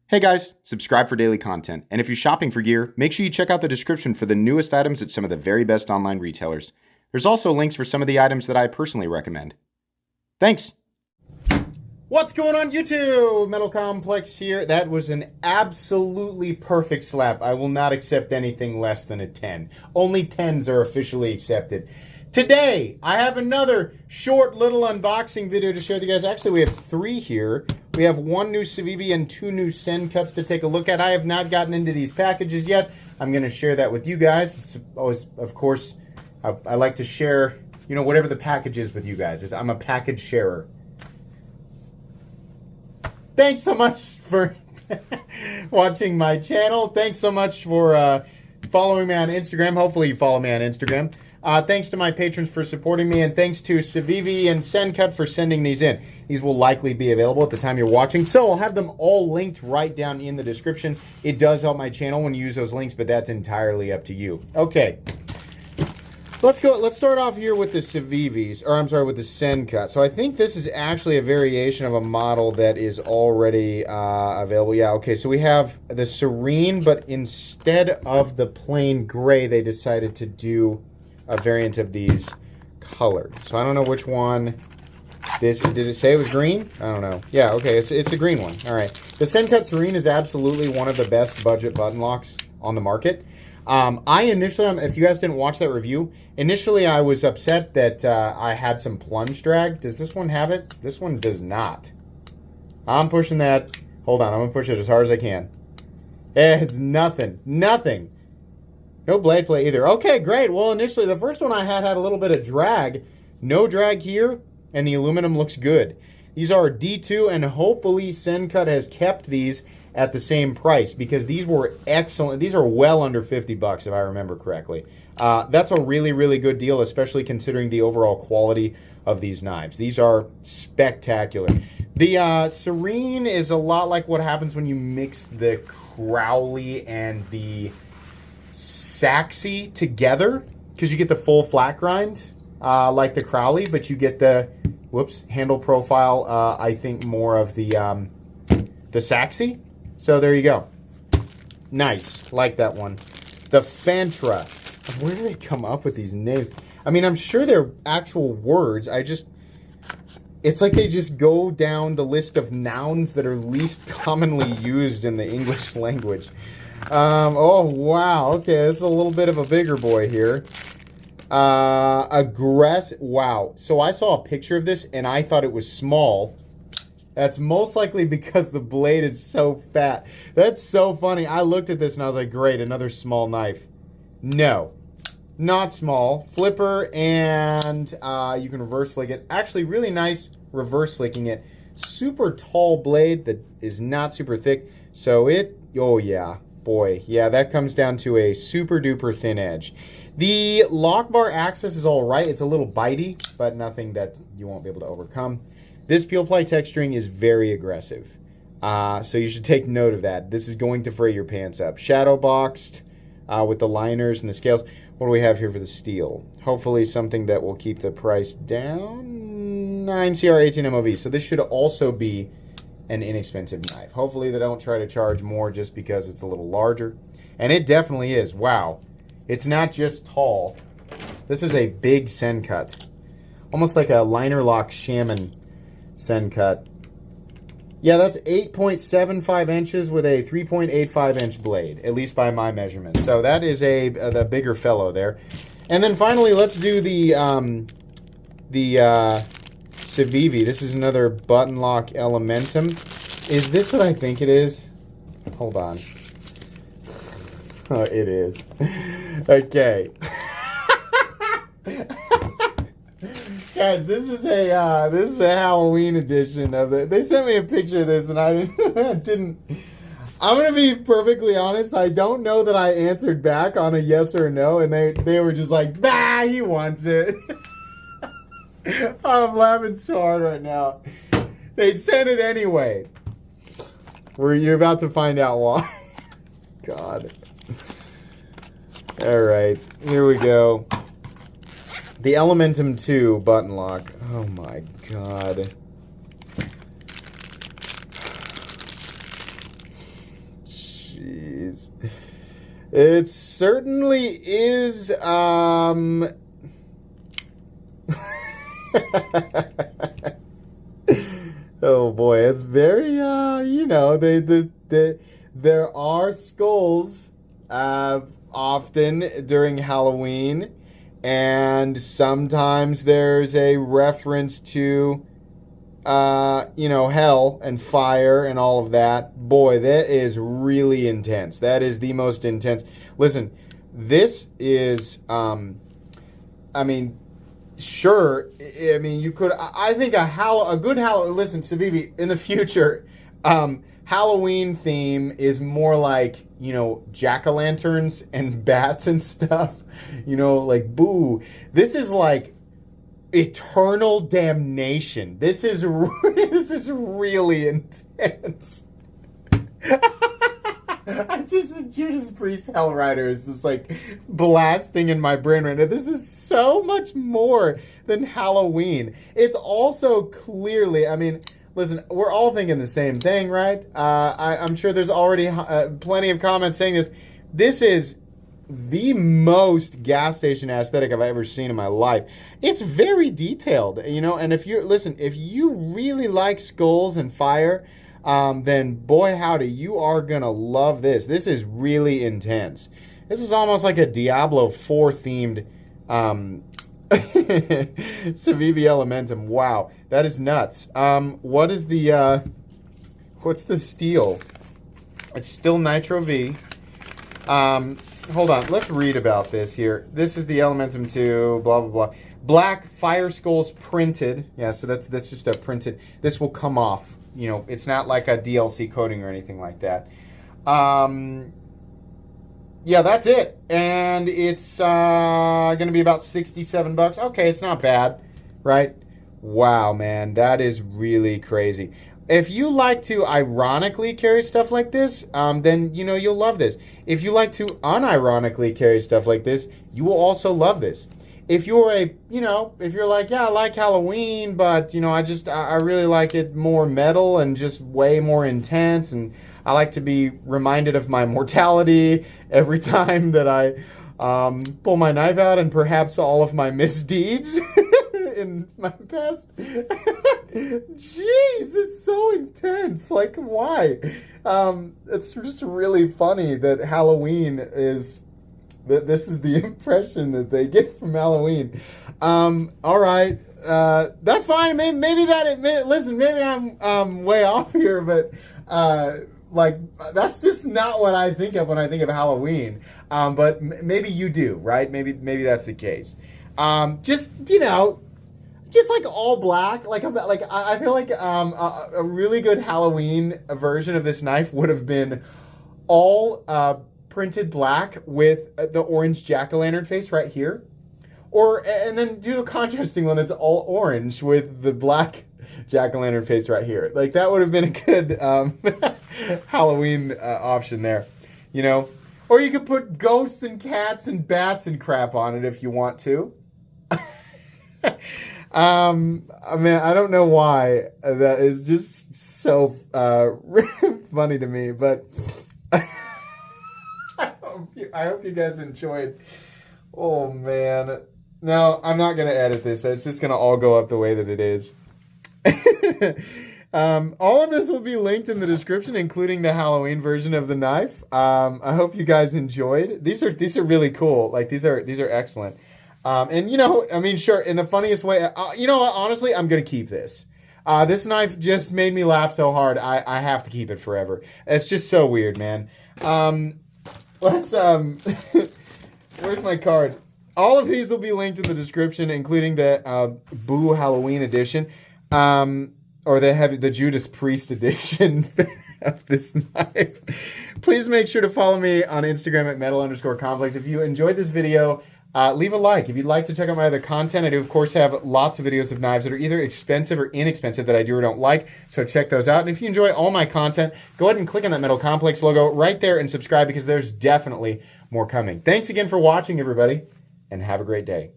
Hey guys, subscribe for daily content, and if you're shopping for gear, make sure you check out the description for the newest items at some of the very best online retailers. There's also links for some of the items that I personally recommend. Thanks! What's going on YouTube? Metal Complex here. That was an absolutely perfect slap. I will not accept anything less than a 10. Only 10s are officially accepted. Today, I have another short little unboxing video to share with you guys. Actually, we have 3 here. We have 1 new Civivi and 2 new Sen cuts to take a look at. I have not gotten into these packages yet. I'm going to share that with you guys. It's always, of course, I like to share, whatever the package is with you guys. I'm a package sharer. Thanks so much for watching my channel. Thanks so much for following me on Instagram. Hopefully you follow me on Instagram. Thanks to my patrons for supporting me, and thanks to Civivi and SenCut for sending these in. These will likely be available at the time you're watching, so I'll have them all linked right down in the description. It does help my channel when you use those links, but that's entirely up to you. Okay, let's go. Let's start off here with the Civivis, or I'm sorry, with the SenCut. So I think this is actually a variation of a model that is already available. Yeah, okay, so we have the Serene, but instead of the plain gray, they decided to do a variant of these colored. So I don't know which one this, did it say it was green? I don't know. Yeah, okay, it's a green one. All right. The SenCut Serene is absolutely one of the best budget button locks on the market. I initially, if you guys didn't watch that review, initially I was upset that I had some plunge drag. Does this one have it? This one does not. I'm pushing that. Hold on, I'm gonna push it as hard as I can. It's nothing. Nothing. No blade play either. Okay, great. Well, initially, the first one I had a little bit of drag. No drag here, and the aluminum looks good. These are D2, and hopefully SenCut has kept these at the same price, because these were excellent. These are well under 50 bucks, if I remember correctly. That's a really, really good deal, especially considering the overall quality of these knives. These are spectacular. The Serene is a lot like what happens when you mix the Crowley and the Saxy together, because you get the full flat grind like the Crowley, but you get the handle profile. I think more of the Saxy. So there you go. Nice, like that one. The Fantra. Where do they come up with these names? I mean, I'm sure they're actual words. It's like they just go down the list of nouns that are least commonly used in the English language. Oh, wow. Okay, this is a little bit of a bigger boy here. Aggressive. Wow. So I saw a picture of this, and I thought it was small. That's most likely because the blade is so fat. That's so funny. I looked at this, and I was like, great, another small knife. No. Not small. Flipper, and you can reverse flick it. Actually, really nice reverse flicking it. Super tall blade that is not super thick. So oh yeah. Boy, yeah, that comes down to a super duper thin edge. The lock bar access is all right. It's a little bitey, but nothing that you won't be able to overcome. This peel ply texturing is very aggressive, so you should take note of that. This is going to fray your pants up. Shadow boxed with the liners and the scales. What do we have here for the steel? Hopefully something that will keep the price down. 9CR18 MOV. So this should also be an inexpensive knife. Hopefully they don't try to charge more just because it's a little larger. And it definitely is. Wow. It's not just tall. This is a big SenCut. Almost like a liner lock Shaman SenCut. Yeah, that's 8.75 inches with a 3.85 inch blade, at least by my measurement. So that is the bigger fellow there. And then finally, let's do the Civivi. This is another button lock Elementum. Is this what I think it is? Hold on. Oh, it is. Okay. Guys, this is a Halloween edition of it. They sent me a picture of this, and I didn't. I'm gonna be perfectly honest. I don't know that I answered back on a yes or a no, and they were just like, "Bah, he wants it." I'm laughing so hard right now. They sent it anyway. You're about to find out why. God. All right, here we go. The Elementum 2 button lock. Oh my God. jeez. It certainly is, oh boy, it's very, you know, there are skulls, often during Halloween, and sometimes there's a reference to, you know, hell and fire and all of that. Boy, that is really intense. That is the most intense. Listen, this is, I mean, sure, I mean, you could, I think a good Halloween, listen, Civivi, in the future, Halloween theme is more like, you know, jack-o'-lanterns and bats and stuff, you know, like, boo. This is like eternal damnation. This is really intense. I'm just, Judas Priest Hell Rider is just like blasting in my brain right now. This is so much more than Halloween. It's also clearly, I mean, listen, we're all thinking the same thing, right? I'm sure there's already plenty of comments saying this. This is the most gas station aesthetic I've ever seen in my life. It's very detailed, you know, and if you really like skulls and fire, then boy howdy, you are gonna love this. This is really intense. This is almost like a Diablo 4 themed Civivi Elementum. Wow, that is nuts. What is the what's the steel? It's still Nitro V. Hold on, let's read about this here. This is the Elementum 2, blah blah blah. Black fire skulls printed. Yeah, so that's just a printed. This will come off. You know, it's not like a DLC coating or anything like that. Yeah, that's it. And it's going to be about $67. Okay, it's not bad, right? Wow, man, that is really crazy. If you like to ironically carry stuff like this, then, you know, you'll love this. If you like to unironically carry stuff like this, you will also love this. If you're if you're like, yeah, I like Halloween, but, you know, I really like it more metal and just way more intense, and I like to be reminded of my mortality every time that I pull my knife out and perhaps all of my misdeeds in my past. Jeez, it's so intense. Like, why? It's just really funny that Halloween is... this is the impression that they get from Halloween. All right, that's fine. Maybe I'm way off here, but like, that's just not what I think of when I think of Halloween. But maybe you do, right? Maybe that's the case. Just, you know, just like all black. Like I feel like a really good Halloween version of this knife would have been all printed black with the orange jack-o'-lantern face right here, and then do a contrasting one that's all orange with the black jack-o'-lantern face right here. Like, that would have been a good Halloween option there, you know. Or you could put ghosts and cats and bats and crap on it if you want to. I mean, I don't know why that is just so funny to me, but. I hope you guys enjoyed. Oh, man. No, I'm not going to edit this. It's just going to all go up the way that it is. All of this will be linked in the description, including the Halloween version of the knife. I hope you guys enjoyed. These are really cool. Like, these are excellent. And, you know, I mean, sure, in the funniest way, you know what, honestly, I'm going to keep this. This knife just made me laugh so hard, I have to keep it forever. It's just so weird, man. Let's, where's my card? All of these will be linked in the description, including the Boo Halloween edition, or the Judas Priest edition of this knife. Please make sure to follow me on Instagram at metal_complex. If you enjoyed this video, leave a like. If you'd like to check out my other content, I do, of course, have lots of videos of knives that are either expensive or inexpensive that I do or don't like, so check those out. And if you enjoy all my content, go ahead and click on that Metal Complex logo right there and subscribe, because there's definitely more coming. Thanks again for watching, everybody, and have a great day.